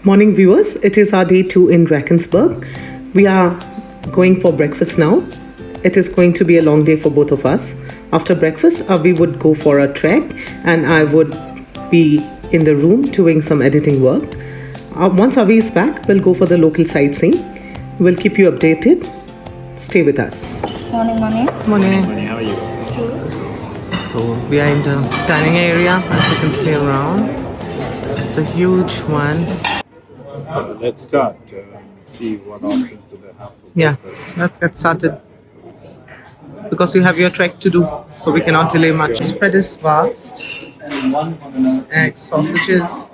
Morning viewers, it is our day 2 in Drakensberg. We are going for breakfast now. It is going to be a long day for both of us. After breakfast, we would go for a trek and I would be in the room doing some editing work. Once Avi is back, we'll go for the local sightseeing. We'll keep you updated. Stay with us. Morning. Morning. Morning, how are you? So we are in the dining area, as you can see around. It's a huge one. So let's start and see what options do they have for breakfast. Let's get started. Because you have your trek to do, so we cannot delay much. The spread is vast. Eggs, sausages,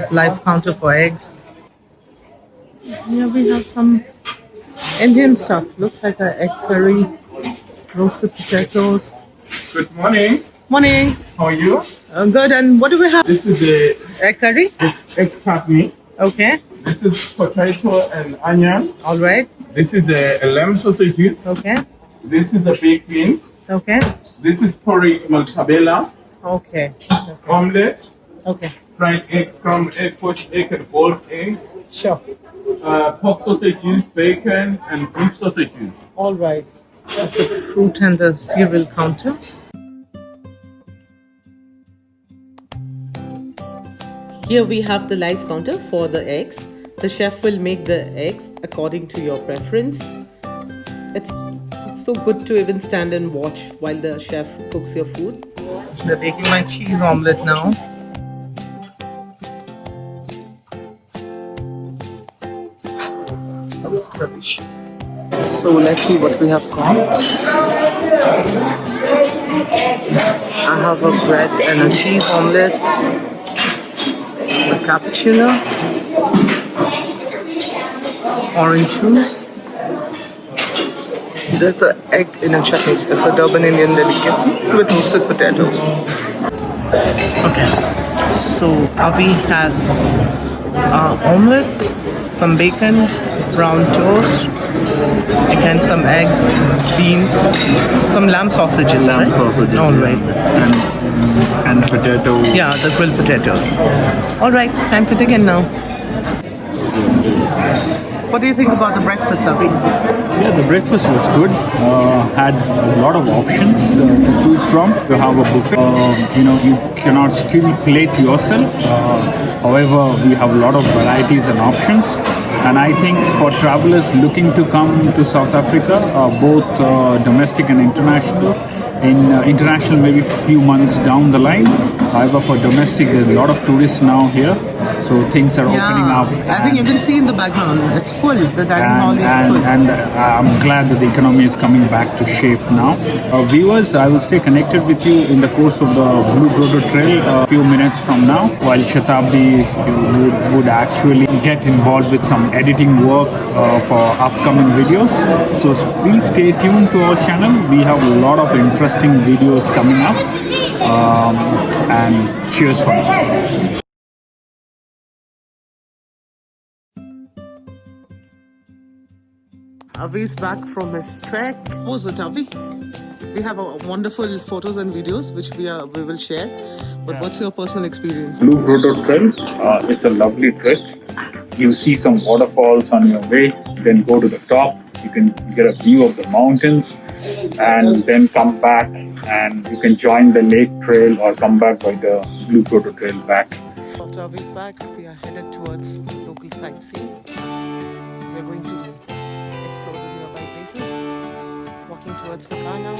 live counter for eggs. Here we have some Indian stuff. Looks like an egg curry, roasted potatoes. Good morning. Morning. How are you? Good. And what do we have? This is a Egg curry. egg chutney. Okay. This is potato and onion. All right. This is a lamb sausages. Okay. This is a baked beans. Okay. This is porridge maltabella, Okay. omelette, Okay. fried egg, scrambled egg, poached egg, and boiled eggs, Sure. pork sausages, bacon, and beef sausages. All right. That's the fruit and the cereal counter. Here we have the live counter for the eggs. The chef will make the eggs according to your preference. It's so good to even stand and watch while the chef cooks your food. They're making my cheese omelette now. That's delicious. So let's see what we have got. I have a bread and a cheese omelette, a cappuccino, orange juice. There's an egg in a chutney. It's a Durban Indian delicacy with roasted potatoes. Okay, so Avi has omelette, some bacon, brown toast, again some eggs, beans, some lamb sausages. Lamb right? sausages. All right. And potato. Yeah, the grilled potatoes. All right, time to dig in now. What do you think about the breakfast, Avi? Yeah, the breakfast was good. Had a lot of options to choose from. You have a buffet. You cannot still plate yourself. However, we have a lot of varieties and options. And I think for travelers looking to come to South Africa, both domestic and international, international maybe a few months down the line. However, for domestic, there's a lot of tourists now here. So things are opening up. I think you can see in the background, it's full. The dining hall is full. And I'm glad that the economy is coming back to shape now. Viewers, I will stay connected with you in the course of the Blue Grotto Trail a few minutes from now, while Shatabdi would actually get involved with some editing work for upcoming videos. So please stay tuned to our channel. We have a lot of interesting videos coming up. And cheers for me. Avi's back from his trek. How was it, Avi? We have wonderful photos and videos which we will share. But what's your personal experience? Blue Grotto Trail. It's a lovely trek. You see some waterfalls on your way. Then go to the top. You can get a view of the mountains, and then come back and you can join the lake trail or come back by the Blue Grotto Trail back. After Avi's back, we are headed towards local sightseeing. We're going to explore the nearby places. Walking towards the car now.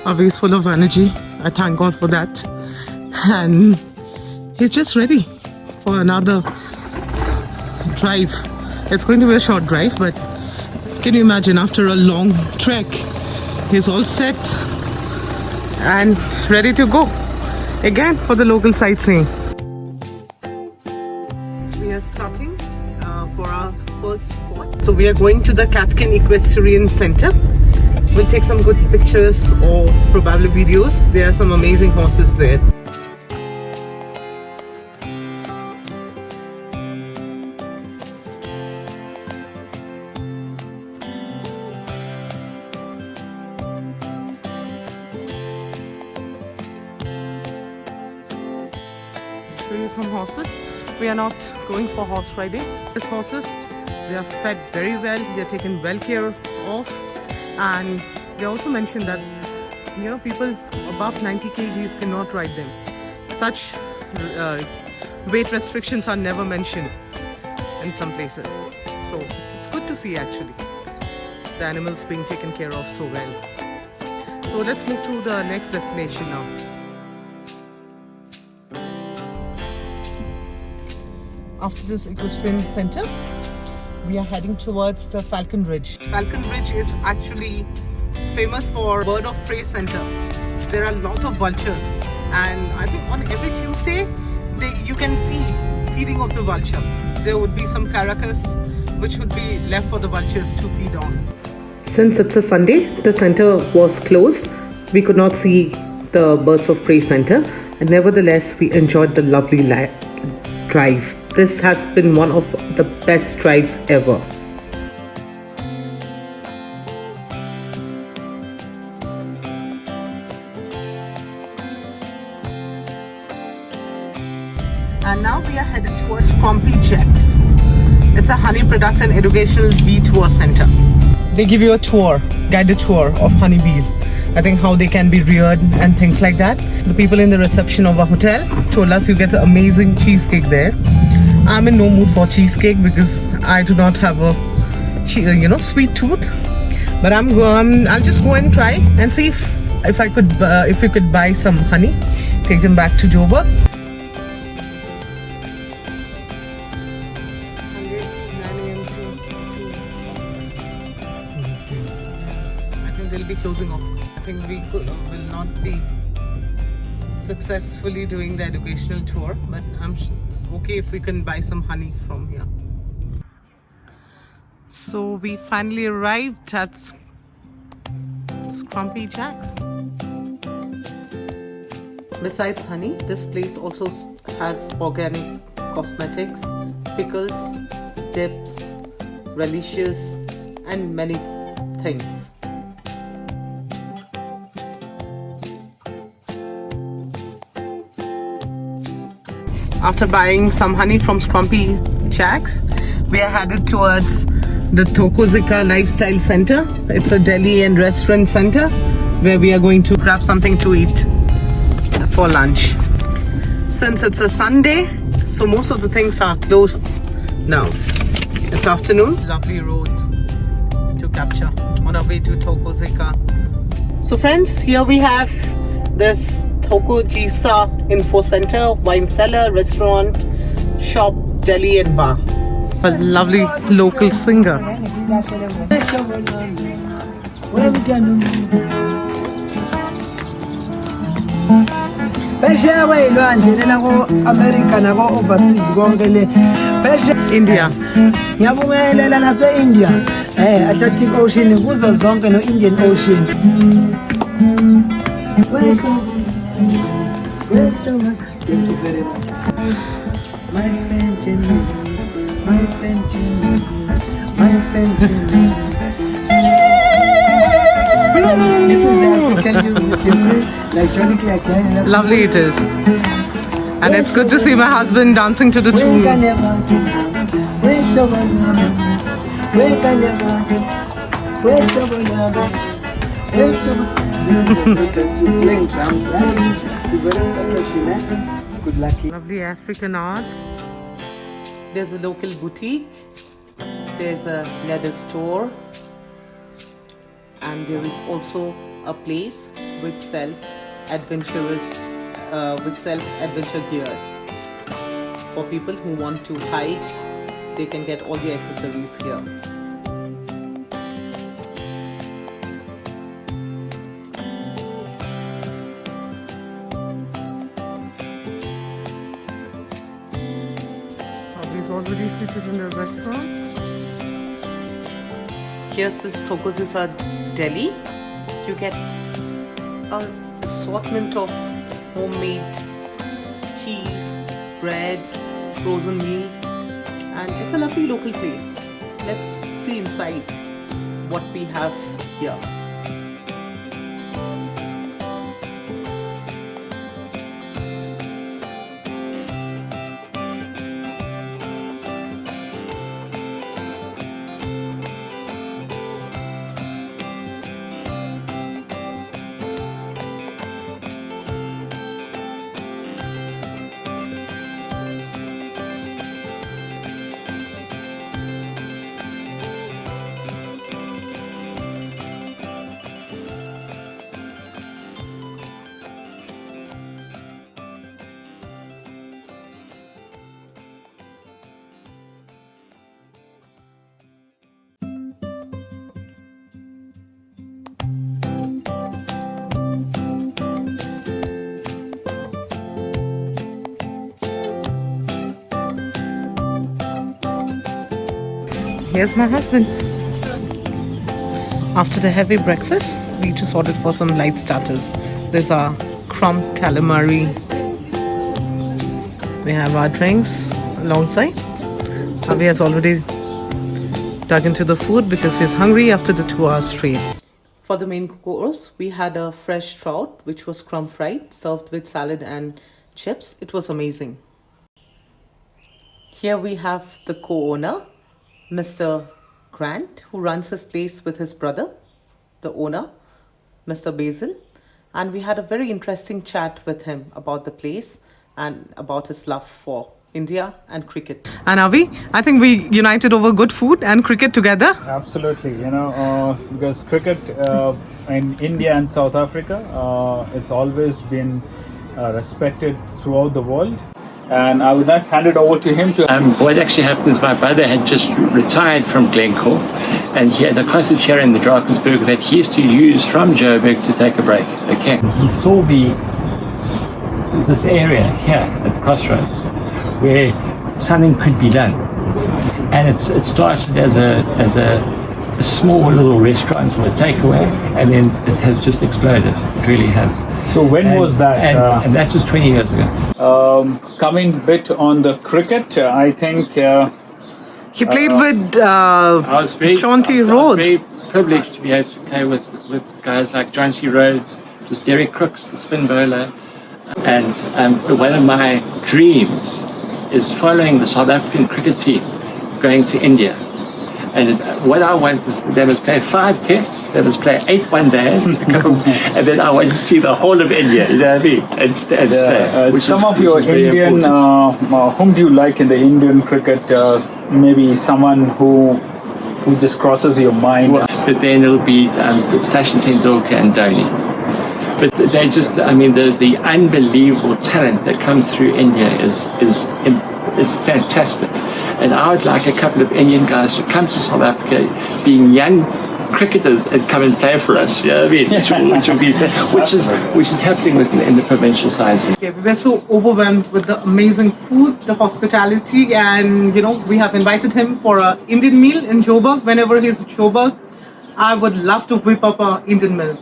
Avi is full of energy. I thank God for that. And he's just ready for another drive. It's going to be a short drive, but can you imagine, after a long trek, he's all set and ready to go again for the local sightseeing. We are starting for our first spot. So we are going to the Cathkin Equestrian Center. We'll take some good pictures or probably videos. There are some amazing horses there. Show you some horses. We are not going for horse riding. These horses, they are fed very well, they are taken well care of, and they also mentioned that people above 90 kgs cannot ride them. Such weight restrictions are never mentioned in some places. So it's good to see actually the animals being taken care of so well. So let's move to the next destination now. After this equestrian center, we are heading towards the Falcon Ridge. Falcon Ridge is actually famous for bird of prey center. There are lots of vultures, and I think on every Tuesday you can see feeding of the vulture. There would be some caracas which would be left for the vultures to feed on. Since it's a Sunday, the center was closed. We could not see the birds of prey center, and nevertheless we enjoyed the lovely drive. This has been one of the best drives ever. And now we are headed towards Scrumpy Checks. It's a honey production educational bee tour center. They give you a tour, guided tour of honeybees. I think how they can be reared and things like that. The people in the reception of our hotel told us you get an amazing cheesecake there. I'm in no mood for cheesecake because I do not have a sweet tooth. But I'll just go and try and see if we could buy some honey, take them back to Joburg. Sunday, 9 a.m. I think they'll be closing off. I think we will not be successfully doing the educational tour, but I'm okay if we can buy some honey from here. So we finally arrived at Scrumpy Jacks. Besides honey, this place also has organic cosmetics, pickles, dips, relishes, and many things. After buying some honey from Scrumpy Jacks, we are headed towards the Thokozisa Lifestyle Center. It's a deli and restaurant center where we are going to grab something to eat for lunch. Since it's a Sunday, so most of the things are closed now. It's afternoon. Lovely road to capture on our way to Thokozisa. So friends, here we have this Thokozisa Info Center, wine cellar, restaurant, shop, deli and bar. A lovely local singer. India. Ngiyabongelela nase India. Atlantic Ocean kuzo zonke no Indian Ocean. Thank you very much. My friend Jenny, my friend Jenny, my friend Jenny. This is the African music, you see, like Lovely it is. And it's good to see my husband dancing to the tune. Lovely African art. There's a local boutique. There's a leather store. And there is also a place which sells adventure gears. For people who want to hike, they can get all the accessories here. He's already seated in the restaurant. Here's this Thokozisa deli. You get an assortment of homemade cheese, breads, frozen meals, and it's a lovely local place. Let's see inside what we have here. here's my husband. After the heavy breakfast, we just ordered for some light starters. There's our crumb calamari. We have our drinks alongside. Avi has already dug into the food because he's hungry after the 2 hours straight. For the main course, we had a fresh trout, which was crumb fried, served with salad and chips. It was amazing. Here we have the co-owner, Mr. Grant, who runs his place with his brother, the owner, Mr. Basil. And we had a very interesting chat with him about the place and about his love for India and cricket. And Avi, I think we united over good food and cricket together. Absolutely, because cricket in India and South Africa has always been respected throughout the world. And I would like to hand it over to him to. What actually happened is my brother had just retired from Glencore, and he had a cottage here in the Drakensberg that he used to use from Joburg to take a break. Okay. He saw this area here at the crossroads where something could be done, and it started as a small little restaurant or a takeaway, and then it has just exploded. It really has. So when was that? And that was 20 years ago. Coming a bit on the cricket, I think He played with I was very Rhodes. privileged to be able to play with guys like Chauncey Rhodes, just Derek Crooks, the spin bowler. And one of my dreams is following the South African cricket team going to India. And what I want is they must play 5 tests, they must play 8 one-days, and then I want to see the whole of India, you know what I mean? And stay. Some of your Indian, whom do you like in the Indian cricket? Maybe someone who just crosses your mind. Well, but then it'll be Sachin Tendulkar and Dhoni. But they just, I mean, the unbelievable talent that comes through India is fantastic. And I would like a couple of Indian guys to come to South Africa, being young cricketers, and come and play for us. You know what I mean? Which is happening in the provincial sides. Okay, we were so overwhelmed with the amazing food, the hospitality, and we have invited him for an Indian meal in Joburg. Whenever he's in Joburg, I would love to whip up an Indian meal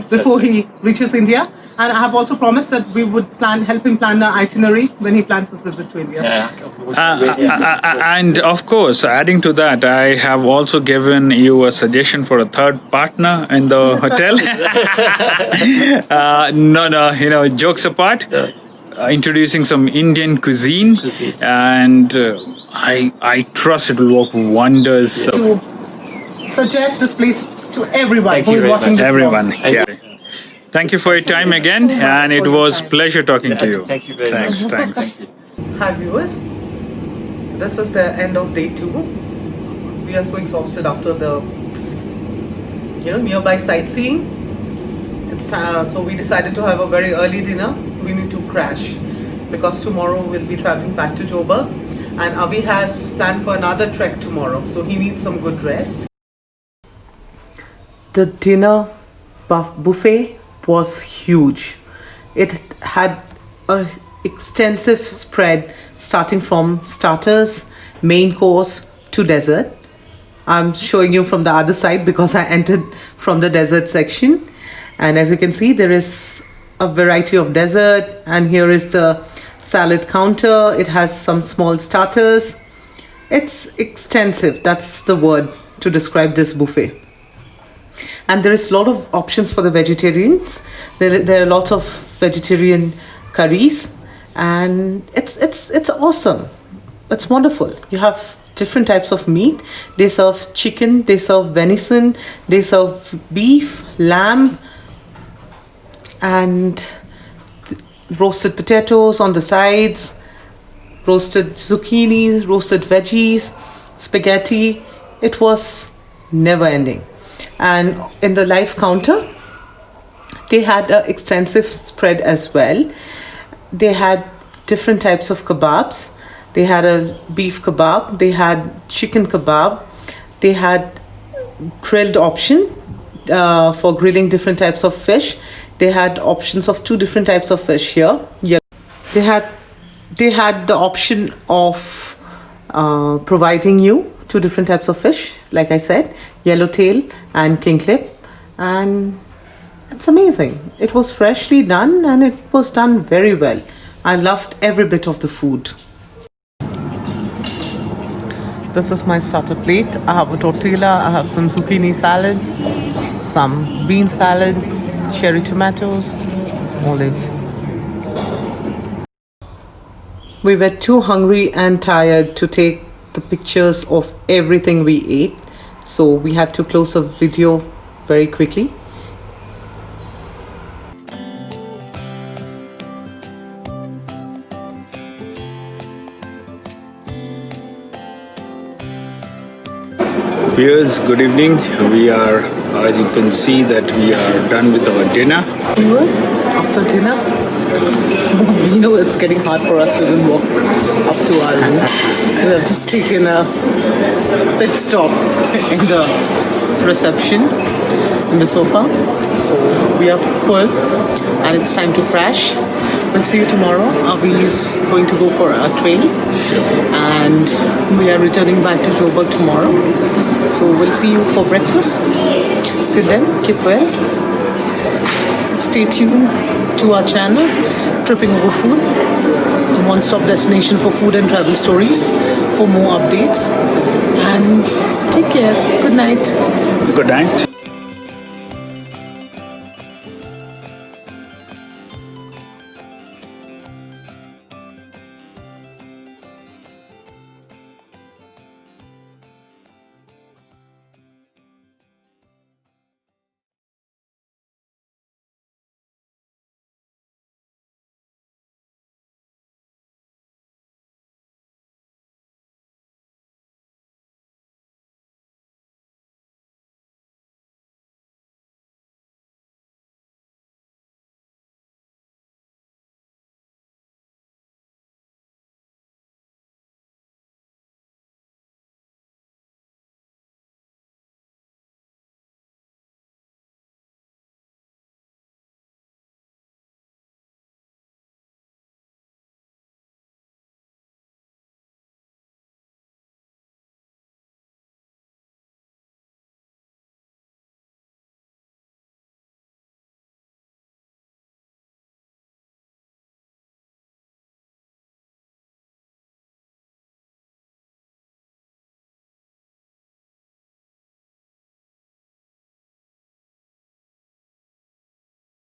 before he reaches India. And I have also promised that we would help him plan an itinerary when he plans his visit to India. And of course, adding to that, I have also given you a suggestion for a third partner in the hotel. Jokes apart, introducing some Indian cuisine. And I trust it will work wonders. To suggest this place to everyone who is watching this Everyone, vlog. yeah. Thank you for your time again, and it was pleasure talking to you. Thank you very much. Thanks. Hi viewers, this is the end of day 2. We are so exhausted after the nearby sightseeing. It's so we decided to have a very early dinner. We need to crash because tomorrow we'll be traveling back to Joburg, and Avi has planned for another trek tomorrow, so he needs some good rest. The dinner buffet was huge. It had an extensive spread starting from starters, main course to dessert. I'm showing you from the other side because I entered from the dessert section, and as you can see there is a variety of dessert, and here is the salad counter. It has some small starters. It's extensive, that's the word to describe this buffet. And there is a lot of options for the vegetarians. There are lots of vegetarian curries, and it's awesome. It's wonderful. You have different types of meat. They serve chicken, they serve venison, they serve beef, lamb, and roasted potatoes on the sides, roasted zucchini, roasted veggies, spaghetti. It was never ending. And in the live counter, they had an extensive spread as well. They had different types of kebabs. They had a beef kebab. They had chicken kebab. They had grilled option for grilling different types of fish. They had options of 2 different types of fish here. Yeah. They had the option of providing you two different types of fish, like I said, yellowtail and kingklip, and it's amazing. It was freshly done and it was done very well. I loved every bit of the food. This is my starter plate. I have a tortilla, I have some zucchini salad, some bean salad, cherry tomatoes, olives. We were too hungry and tired to take the pictures of everything we ate, so we had to close the video very quickly. Viewers, good evening. We are, as you can see, that we are done with our dinner. Viewers, after dinner, you know it's getting hard for us to even walk up to our room. We have just taken a pit stop in the reception, in the sofa. So we are full and it's time to crash. We'll see you tomorrow. Avi is going to go for a trail and we are returning back to Joburg tomorrow. So we'll see you for breakfast. Till then, keep well. Stay tuned to our channel, Tripping Over Food, the one-stop destination for food and travel stories, for more updates. And take care. Good night. Good night.